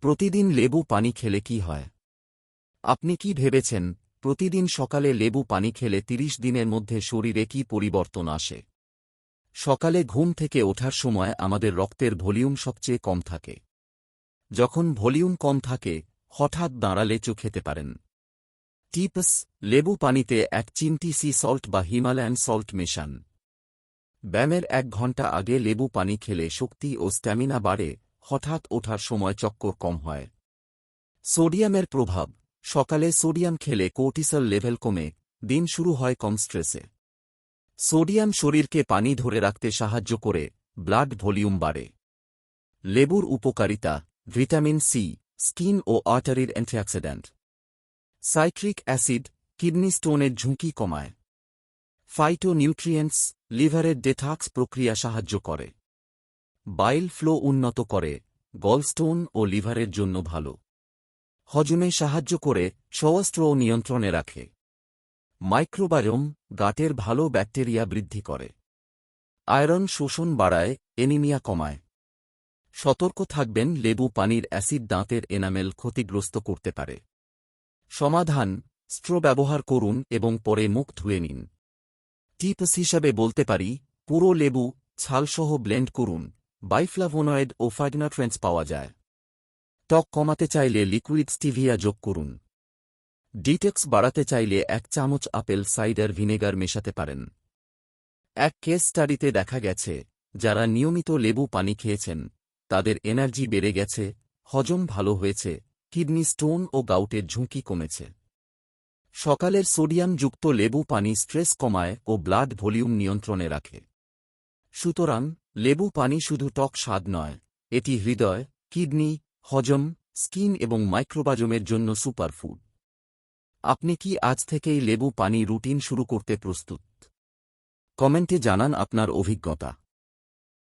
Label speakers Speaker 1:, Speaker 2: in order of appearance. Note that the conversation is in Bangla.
Speaker 1: প্রতিদিন লেবু পানি খেলে কি হয়? আপনি কি ভেবেছেন প্রতিদিন সকালে লেবু পানি খেলে ৩০ দিনের মধ্যে শরীরে কি পরিবর্তন আসে? সকালে ঘুম থেকে ওঠার সময় আমাদের রক্তের ভলিউম সবচেয়ে কম থাকে। যখন ভলিউম কম থাকে, হঠাৎ দাঁড়ালে খেতে পারেন। টিপস: লেবু পানিতে ১ চিমটি সি সল্ট বা হিমালয়ান সল্ট মেশান। ব্যায়ামের ১ ঘণ্টা আগে লেবু পানি খেলে শক্তি ও স্ট্যামিনা বাড়ে, হঠাৎ ওঠার সময় চক্কর কম হয়। সোডিয়ামের প্রভাব: সকালে সোডিয়াম খেলে কোর্টিসল লেভেল কমে, দিন শুরু হয় কম স্ট্রেসে। সোডিয়াম শরীরকে পানি ধরে রাখতে সাহায্য করে, ব্লাড ভলিউম বাড়ে। লেবুর উপকারিতা: ভিটামিন সি, স্কিন ও আর্টারির অ্যান্টিঅক্সিডেন্ট। সাইট্রিক অ্যাসিড, কিডনি স্টোনের ঝুঁকি কমায়। ফাইটোনিউট্রিয়েন্টস, লিভারের ডেটক্স প্রক্রিয়া সাহায্য করে। বাইল ফ্লো উন্নত করে, গলস্টোন ও লিভারের জন্য ভালো। হজমে সাহায্য করে, শ্বাসস্ত্র নিয়ন্ত্রণে রাখে। মাইক্রোবায়োম, গাটের ভালো ব্যাকটেরিয়া বৃদ্ধি করে। আয়রন শোষণ বাড়ায়, অ্যানিমিয়া কমায়। সতর্ক থাকবেন, লেবু পানির অ্যাসিড দাঁতের এনামেল ক্ষতিগ্রস্ত করতে পারে। সমাধান: স্ট্র ব্যবহার করুন এবং পরে মুখ ধুয়ে নিন। টিপস হিসাবে বলতে পারি, পুরো লেবু ছালসহ ব্লেন্ড করুন, বাইফ্লাভোনয়েড ও ফাইটোনিউট্রিয়েন্টস পাওয়া যায়। টক কমাতে চাইলে লিকুইড স্টিভিয়া যোগ করুন। ডিটক্স বাড়াতে চাইলে ১ চামচ আপেল সাইডার ভিনেগার মেশাতে পারেন। এক কেস স্টাডিতে দেখা গেছে, যারা নিয়মিত লেবু পানি খেয়েছেন তাদের এনার্জি বেড়ে গেছে, হজম ভালো হয়েছে, কিডনি স্টোন ও গাউটের ঝুঁকি কমেছে। সকালের সোডিয়ামযুক্ত লেবু পানি স্ট্রেস কমায় ও ব্লাড ভলিউম নিয়ন্ত্রণে রাখে। সুতরাং, লেবু পানি শুধু টক স্বাদ নয়, এটি হৃদয়, কিডনি, হজম, স্কিন এবং মাইক্রোবায়োমের জন্য সুপারফুড। আপনি কি আজ থেকেই লেবু পানি রুটিন শুরু করতে প্রস্তুত? কমেন্টে জানান আপনার অভিজ্ঞতা।